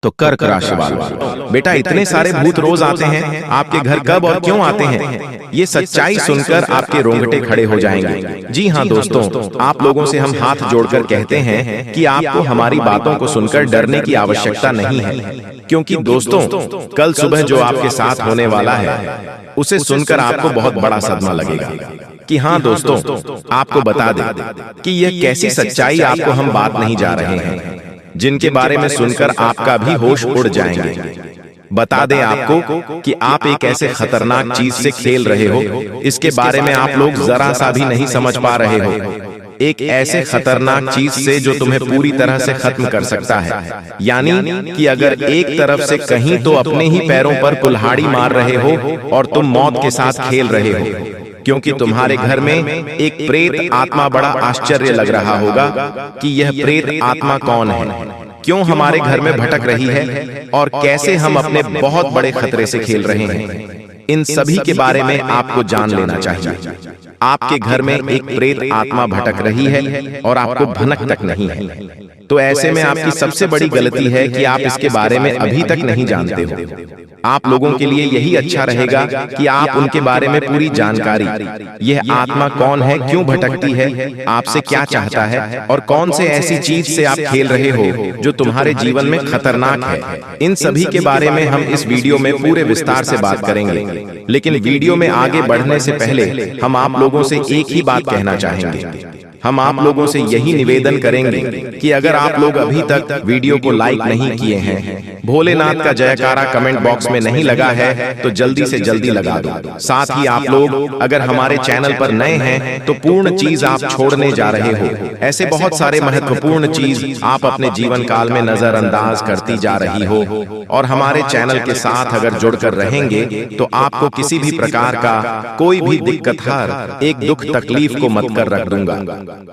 तो कर्क राशि वालों, बेटा इतने सारे भूत रोज आते हैं, आपके घर कब और क्यों आते हैं? ये सच्चाई सुनकर आपके रोंगटे खड़े हो जाएंगे। जी हाँ दोस्तों, आप लोगों से हम हाथ जोड़कर कहते हैं कि आपको हमारी बातों को सुनकर डरने की आवश्यकता नहीं है, क्योंकि दोस्तों कल सुबह जो आपके साथ होने वाला है उसे सुनकर आपको बहुत बड़ा सदमा लगेगा। कि हाँ दोस्तों, आपको बता दें कि यह कैसी सच्चाई आपको हम बात नहीं जा रहे हैं, जिनके बारे में सुनकर आपका भी होश उड़ जाएंगे। बता दें आपको कि आप एक ऐसे खतरनाक चीज से खेल रहे हो, इसके बारे में आप लोग जरा सा भी नहीं समझ पा रहे हो। एक ऐसे खतरनाक चीज से जो तुम्हें पूरी तरह से खत्म कर सकता है। यानी कि अगर एक तरफ से कहीं तो अपने ही पैरों पर कुल्हाड़ी मार रहे हो और तुम मौत के साथ खेल रहे हो, क्योंकि तुम्हारे घर में एक प्रेत आत्मा बड़ा आश्चर्य लग रहा होगा कि यह प्रेत आत्मा कौन है, क्यों हमारे घर में भटक रही है और कैसे हम अपने बहुत बड़े खतरे से खेल रहे हैं। इन सभी के बारे में आपको जान लेना चाहिए। आपके घर में एक प्रेत आत्मा भटक रही है और आपको भनक तक नहीं है। तो ऐसे में आपकी सबसे बड़ी गलती है कि आप इसके बारे में अभी तक नहीं जानते हो। आप लोगों के लिए यही अच्छा रहेगा कि आप उनके बारे में पूरी जानकारी, यह आत्मा कौन है, क्यों भटकती है, आपसे क्या चाहता है और कौन से ऐसी चीज से आप खेल रहे हो जो तुम्हारे जीवन में खतरनाक है, इन सभी के बारे में हम इस वीडियो में पूरे विस्तार से बात करेंगे। लेकिन वीडियो में आगे बढ़ने से पहले हम आप लोगों से एक ही बात कहना चाहेंगे। हम आप लोगों से यही निवेदन करेंगे कि अगर आप लोग अभी तक वीडियो को लाइक नहीं किए हैं, भोलेनाथ का जयकारा कमेंट बॉक्स में नहीं लगा है, तो जल्दी से जल्दी लगा दो। साथ ही आप लोग अगर हमारे चैनल पर नए हैं तो पूर्ण चीज आप छोड़ने जा रहे हो। ऐसे बहुत सारे महत्वपूर्ण चीज आप अपने जीवन काल में नजरअंदाज करती जा रही हो, और हमारे चैनल के साथ अगर जुड़कर रहेंगे तो आपको किसी भी प्रकार का कोई भी दिक्कत, हर एक दुख तकलीफ को मत कर रख दूंगा,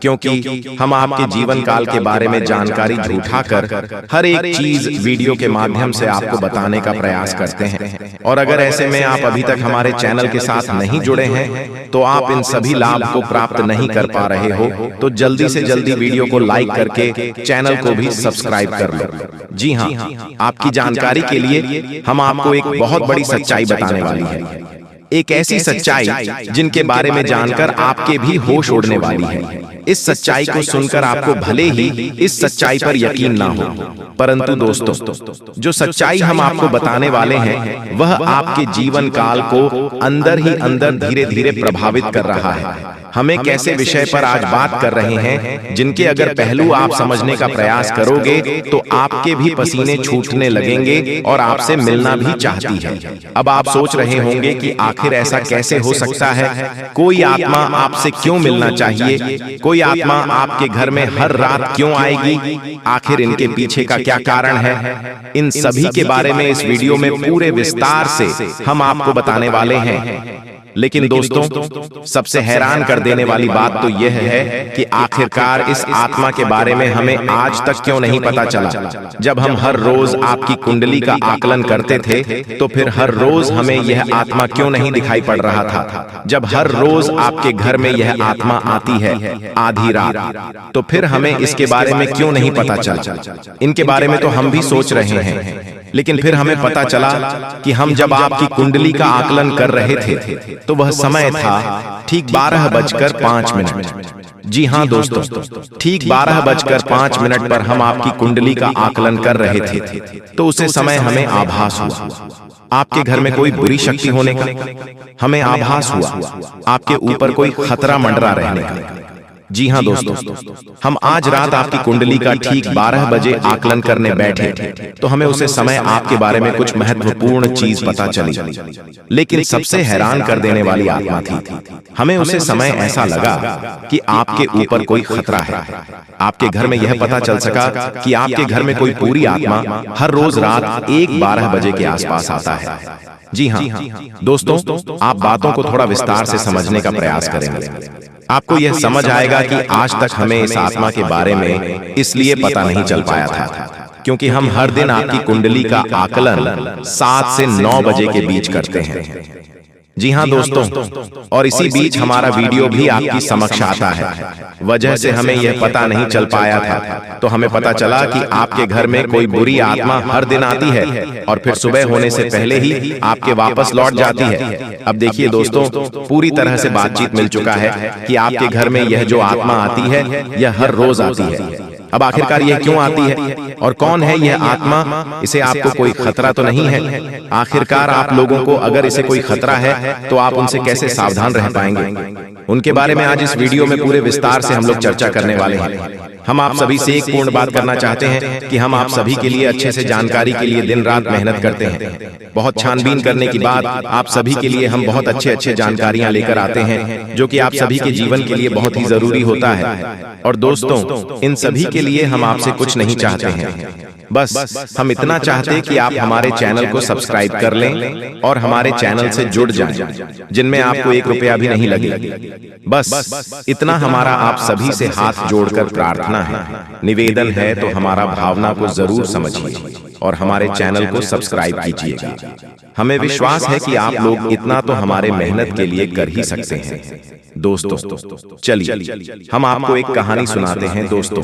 क्योंकि हम आपके जीवन काल के बारे में जानकारी झूठा कर हर एक चीज वीडियो के माध्यम से आपको बताने का प्रयास करते हैं। और अगर ऐसे में आप अभी तक हमारे चैनल के साथ नहीं जुड़े हैं तो आप इन सभी लाभ को प्राप्त नहीं कर पा रहे हो, तो जल्दी से जल्दी वीडियो को लाइक करके चैनल को भी सब्सक्राइब कर लो। जी हाँ, आपकी जानकारी के लिए हम आपको एक बहुत बड़ी सच्चाई बताने वाली है। एक ऐसी सच्चाई जिनके बारे में जानकर आपके भी होश उड़ने वाली है। इस सच्चाई को सुनकर आपको भले ही इस सच्चाई पर यकीन ना हो, परंतु दोस्तों जो सच्चाई हम आपको बताने वाले हैं वह आपके जीवन काल को अंदर ही अंदर धीरे धीरे प्रभावित कर रहा है। हम एक ऐसे विषय पर आज बात कर रहे हैं जिनके अगर पहलू आप समझने का प्रयास करोगे तो आपके भी पसीने छूटने लगेंगे और आपसे मिलना भी चाहती है। अब आप सोच रहे होंगे कि आखिर ऐसा कैसे हो सकता है, कोई आत्मा आपसे क्यों मिलना चाहिए, कोई आत्मा आपके घर में हर रात क्यों आएगी, आखिर इनके पीछे का क्या कारण है। इन सभी के बारे में इस वीडियो में पूरे विस्तार से हम आपको बताने वाले हैं। लेकिन दोस्तों सबसे हैरान कर देने वाली बात तो यह है कि आखिरकार इस आत्मा के बारे में हमें आज तक क्यों नहीं पता चला। जब हम हर रोज आपकी कुंडली का आकलन करते थे तो फिर हर रोज हमें यह आत्मा क्यों नहीं दिखाई पड़ रहा था। जब हर रोज आपके घर में यह आत्मा आती है आधी रात, तो फिर हमें इसके बारे में क्यों नहीं पता चला। इनके बारे में तो हम भी सोच रहे हैं, लेकिन फिर हमें पता चला कि हम जब आपकी कुंडली का आकलन कर रहे थे तो वह समय था ठीक 12:05। जी हाँ दोस्तों, ठीक 12:05 पर हम आपकी कुंडली का आकलन कर रहे थे, तो उसे समय हमें आभास हुआ आपके घर में कोई बुरी शक्ति होने का। हमें आभास हुआ आपके ऊपर कोई खतरा मंडरा रहने का। जी हाँ दोस्तों, हम आज रात आपकी कुंडली का ठीक 12 बजे आकलन करने बैठे तो हमें उसे समय आपके बारे में कुछ महत्वपूर्ण चीज पता चली, लेकिन सबसे हैरान कर देने वाली आत्मा थी। हमें उसे समय ऐसा लगा कि आपके ऊपर कोई खतरा है। आपके घर में यह पता चल सका कि आपके घर में कोई पूरी आत्मा हर रोज रात 1:12 बजे के आसपास आता है। जी हाँ दोस्तों, आप बातों को थोड़ा विस्तार से समझने का प्रयास करेंगे। आपको यह समझ आएगा कि आज तक हमें इस आत्मा के बारे में इसलिए पता नहीं चल पाया था क्योंकि हम हर दिन आपकी कुंडली का आकलन 7 से 9 बजे के बीच करते हैं। जी हाँ दोस्तों, और इसी बीच हमारा वीडियो भी आपकी समक्ष आता है। वजह से हमें यह पता नहीं चल पाया था, तो हमें पता चला कि आपके घर में कोई बुरी आत्मा हर दिन आती है और फिर सुबह होने से पहले ही आपके वापस लौट जाती है। अब देखिए दोस्तों, पूरी तरह से बातचीत मिल चुका है कि आपके घर में यह जो आत्मा आती है यह हर रोज आती है। अब आखिरकार यह क्यों आती है और कौन है यह आत्मा? इसे आपको कोई खतरा तो नहीं है? आखिरकार आप लोगों को अगर इसे कोई खतरा है तो आप उनसे कैसे सावधान रह पाएंगे? उनके बारे में आज इस वीडियो में पूरे विस्तार से हम लोग चर्चा करने वाले हैं। हम आप सभी से एक पूर्ण बात करना चाहते हैं कि हम आप सभी के लिए अच्छे से जानकारी के लिए दिन रात मेहनत करते हैं। बहुत छानबीन करने के बाद आप सभी के लिए हम बहुत अच्छे जानकारियां लेकर आते हैं, जो कि आप सभी के जीवन के लिए बहुत ही जरूरी होता है। और दोस्तों, इन सभी के लिए हम आपसे कुछ नहीं चाहते हैं, बस हम इतना चाहते हैं कि आप हमारे चैनल को सब्सक्राइब कर लें और हमारे चैनल से जुड़ जाएं, जिनमें आपको 1 रुपया भी नहीं लगेगा। बस इतना हमारा आप सभी से हाथ जोड़कर प्रार्थना है, निवेदन है, तो हमारा भावना को जरूर समझिए और हमारे चैनल को सब्सक्राइब कीजिएगा। हमें विश्वास है कि आप लोग इतना तो हमारे मेहनत के लिए कर ही सकते हैं। दोस्तों चलिए हम आपको एक कहानी सुनाते हैं। दोस्तों,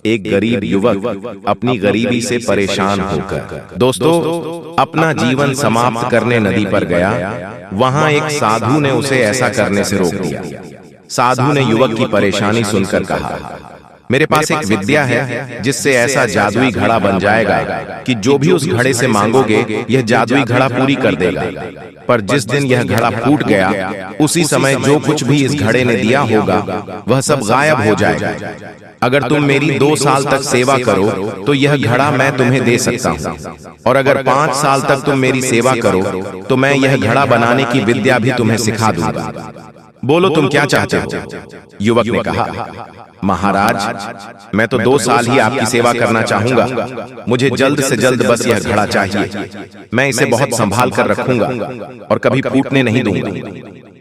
एक गरीब युवक अपनी गरीबी से परेशान होकर दोस्तों अपना जीवन समाप्त करने नदी पर गया। वहां एक साधु ने उसे ऐसा करने से रोक दिया। साधु ने युवक की परेशानी सुनकर कहा, मेरे पास एक विद्या है जिससे ऐसा जादुई घड़ा बन जाएगा कि जो भी उस घड़े से मांगोगे यह जादुई घड़ा पूरी कर देगा। पर जिस दिन यह घड़ा फूट गया, उसी समय जो कुछ भी इस घड़े ने दिया होगा वह सब गायब हो जाएगा। अगर तुम मेरी 2 साल तक सेवा करो तो यह घड़ा मैं तुम्हें दे सकता हूँ, और अगर 5 साल तक तुम मेरी सेवा करो तो मैं यह घड़ा बनाने की विद्या भी तुम्हें सिखा दूंगा। बोलो तुम क्या चाहते हो? युवक ने कहा, महाराज मैं तो 2 साल ही आपकी सेवा करना चाहूंगा। मुझे जल्द से जल्द बस यह घड़ा चाहिए। मैं इसे बहुत संभाल कर रखूंगा और कभी फूटने नहीं दूंगा।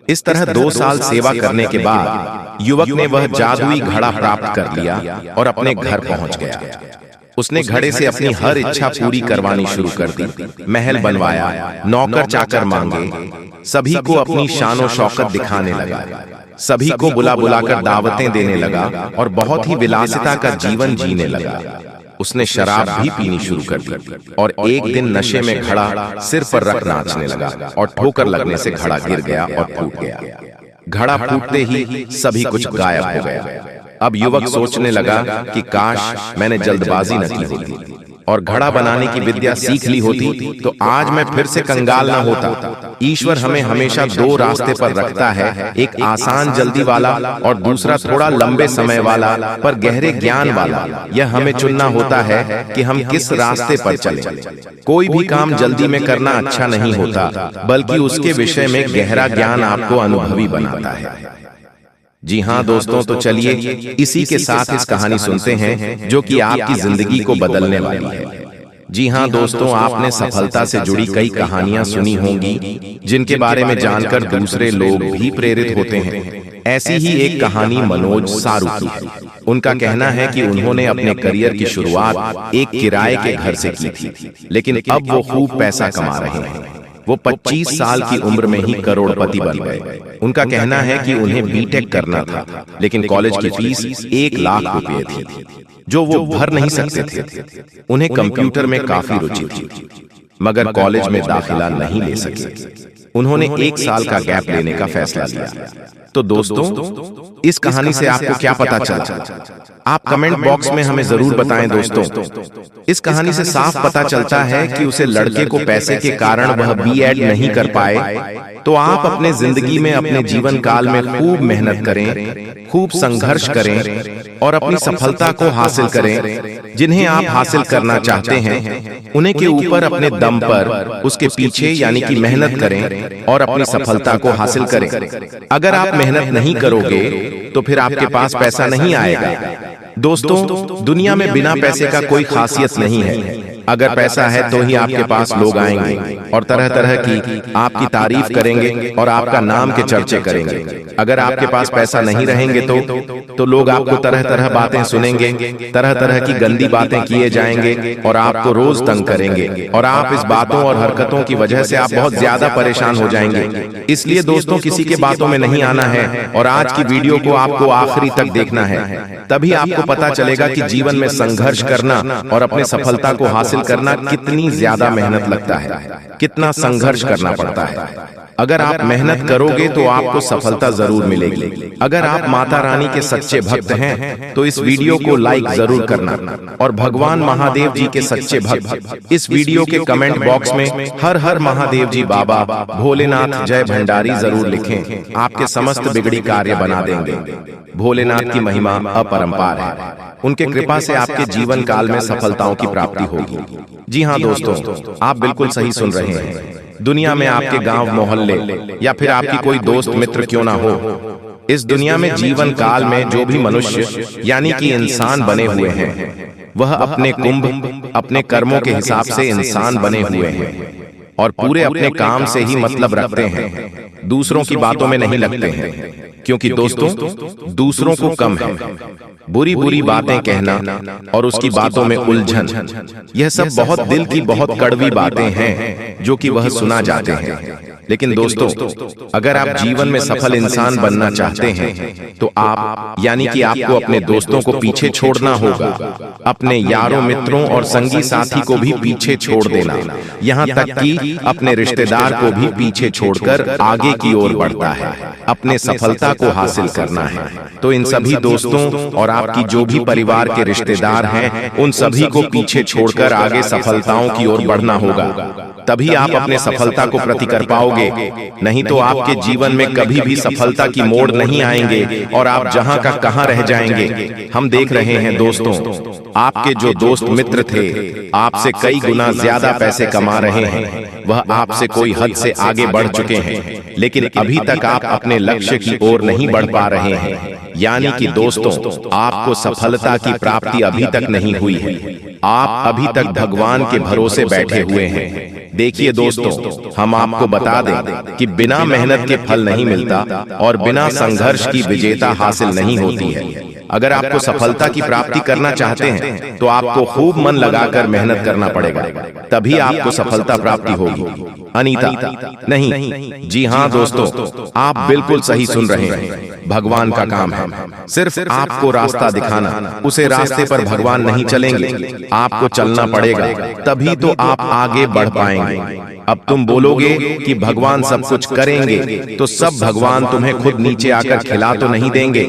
इस तरह 2 साल सेवा करने के बाद युवक ने वह जादुई घड़ा प्राप्त कर लिया और अपने घर पहुंच गया। उसने घड़े से अपनी हर इच्छा पूरी करवानी शुरू कर दी। महल बनवाया, नौकर चाकर मांगे, सभी को अपनी शान शौकत दिखाने लगा, सभी को बुला बुलाकर दावतें देने लगा और बहुत ही विलासिता का जीवन जीने लगा। उसने शराब भी पीनी शुरू कर दी और एक दिन नशे में घड़ा सिर पर रख नाचने लगा और ठोकर लगने से घड़ा गिर गया और फूट गया। घड़ा फूटते ही सभी कुछ गायब हो गया। अब युवक सोचने लगा कि काश मैंने जल्दबाजी न की होती और घड़ा बनाने की विद्या सीख ली होती तो आज मैं फिर से कंगाल न होता। ईश्वर हमें हमेशा 2 रास्ते पर रखता है, एक आसान जल्दी वाला और दूसरा थोड़ा लंबे समय वाला पर गहरे ज्ञान वाला। यह हमें चुनना होता है कि हम किस रास्ते पर चलें। कोई भी काम जल्दी में करना अच्छा नहीं होता, बल्कि उसके विषय में गहरा ज्ञान आपको अनुभवी बनाता है। जी हाँ दोस्तों, तो चलिए इसी के साथ इस कहानी सुनते हैं जो कि आपकी जिंदगी को बदलने वाली है। जी हाँ दोस्तों, आपने सफलता से जुड़ी कई कहानियां सुनी होंगी जिनके बारे में जानकर दूसरे लोग भी प्रेरित होते हैं। ऐसी ही एक कहानी मनोज सारू की है। उनका कहना है कि उन्होंने अपने करियर की शुरुआत एक किराए के घर से की थी, लेकिन अब वो खूब पैसा कमा रहे हैं। वो 25 साल की उम्र में ही करोड़पति बन गए। उनका कहना है कि उन्हें बीटेक करना था, लेकिन कॉलेज की फीस 1 लाख रुपए थी, जो वो भर नहीं सकते थे। उन्हें कंप्यूटर में काफी रुचि थी, मगर कॉलेज में दाखिला नहीं ले सके। उन्होंने 1 साल का गैप लेने का फैसला लिया। तो दोस्तों, इस कहानी से आपको क्या पता चला? आप कमेंट बॉक्स में हमें जरूर बताएं। दोस्तों, इस कहानी से साफ पता चलता है कि उसे लड़के को पैसे के कारण वह बीएड नहीं कर पाए। तो आप अपने जिंदगी में अपने जीवन काल में खूब मेहनत करें, खूब संघर्ष करें और अपनी सफलता को हासिल करें। जिन्हें आप हासिल करना चाहते हैं उन्हें के ऊपर अपने दम पर उसके पीछे यानी कि मेहनत करें और अपनी सफलता को हासिल करें। अगर आप मेहनत नहीं करोगे तो फिर आपके पास पैसा नहीं आएगा। दोस्तों, दुनिया में बिना पैसे का कोई खासियत नहीं है। अगर पैसा है तो ही आपके पास लोग आएंगे और तरह तरह की आपकी तारीफ करेंगे और आपका नाम के चर्चे करेंगे। अगर आपके पास पैसा नहीं रहेंगे तो लोग आपको तरह तरह बातें सुनेंगे, तरह तरह की गंदी बातें किए जाएंगे और आपको रोज तंग करेंगे और आप इस बातों और हरकतों की वजह से आप बहुत ज्यादा परेशान हो जाएंगे। इसलिए दोस्तों, किसी के बातों में नहीं आना है और आज की वीडियो को आपको आखिरी तक देखना है। तभी आपको पता चलेगा कि जीवन में संघर्ष करना और अपने सफलता को हासिल करना कितनी ज्यादा मेहनत लगता है, कितना संघर्ष करना पड़ता है। अगर आप मेहनत करोगे तो आपको सफलता जरूर मिलेगी। अगर आप माता रानी के सच्चे भक्त हैं तो इस वीडियो को लाइक जरूर करना और भगवान महादेव जी के सच्चे भक्त इस वीडियो के कमेंट बॉक्स में हर हर महादेव जी बाबा भोलेनाथ जय भंडारी जरूर लिखें। आपके समस्त बिगड़ी कार्य बना देंगे। भोलेनाथ की महिमा अपरंपार है। उनके कृपा से आपके जीवन काल में सफलताओं की प्राप्ति होगी। जी हाँ दोस्तों, आप बिल्कुल सही सुन रहे हैं। दुनिया में आपके गांव मोहल्ले या फिर आपकी कोई दोस्त मित्र क्यों ना हो, इस दुनिया में जीवन काल में जो भी मनुष्य यानी कि इंसान बने हुए हैं, वह अपने कुंभ अपने कर्मों के हिसाब से इंसान बने हुए हैं और पूरे अपने काम से ही मतलब रखते हैं, दूसरों की बातों में नहीं लगते हैं। क्योंकि दोस्तों, दूसरों को कम है बुरी बुरी बातें कहना और उसकी बातों में उलझन, यह सब बहुत दिल की बहुत कड़वी बातें हैं जो कि वह सुना जाते हैं। लेकिन दोस्तों, अगर आप जीवन में सफल इंसान बनना चाहते हैं तो आप यानी कि आपको अपने दोस्तों को पीछे छोड़ना होगा, अपने यारों मित्रों और संगी साथी को भी पीछे छोड़ देना, यहाँ तक कि अपने रिश्तेदार को भी पीछे छोड़कर आगे की ओर बढ़ता है, अपने सफलता को हासिल करना है। तो इन सभी दोस्तों और आपकी जो भी परिवार के रिश्तेदार हैं, उन सभी को पीछे छोड़कर आगे सफलताओं की ओर बढ़ना होगा। तभी आप अपने सफलता को प्रति कर पाओगे, नहीं तो आपके जीवन में कभी भी सफलता की मोड़ नहीं आएंगे और आप जहां का कहां रह जाएंगे। हम देख रहे हैं दोस्तों, आपके जो दोस्त मित्र थे आपसे कई गुना ज्यादा पैसे कमा रहे हैं, वह आपसे कोई हद से आगे बढ़ चुके हैं, लेकिन अभी तक आप अपने लक्ष्य की ओर नहीं बढ़ पा रहे हैं। यानी कि दोस्तों, आपको सफलता की प्राप्ति अभी तक नहीं हुई है। आप अभी तक भगवान के भरोसे बैठे हुए हैं। देखिए दोस्तों, हम आपको बता दें कि बिना मेहनत के फल नहीं मिलता और बिना संघर्ष की विजेता हासिल नहीं होती है। अगर आपको सफलता की प्राप्ति करना चाहते हैं तो आपको खूब मन लगाकर मेहनत करना पड़ेगा, तभी आपको सफलता प्राप्ति होगी। अनीता नहीं, जी हाँ दोस्तों, आप बिल्कुल सही सुन रहे हैं। भगवान का काम है सिर्फ आपको रास्ता दिखाना, उसे रास्ते पर भगवान नहीं चलेंगे, आपको चलना पड़ेगा, तभी तो आप आगे बढ़ पाएंगे। अब तुम बोलोगे कि भगवान सब कुछ करेंगे, तो सब भगवान तुम्हें खुद नीचे आकर खिला तो नहीं देंगे।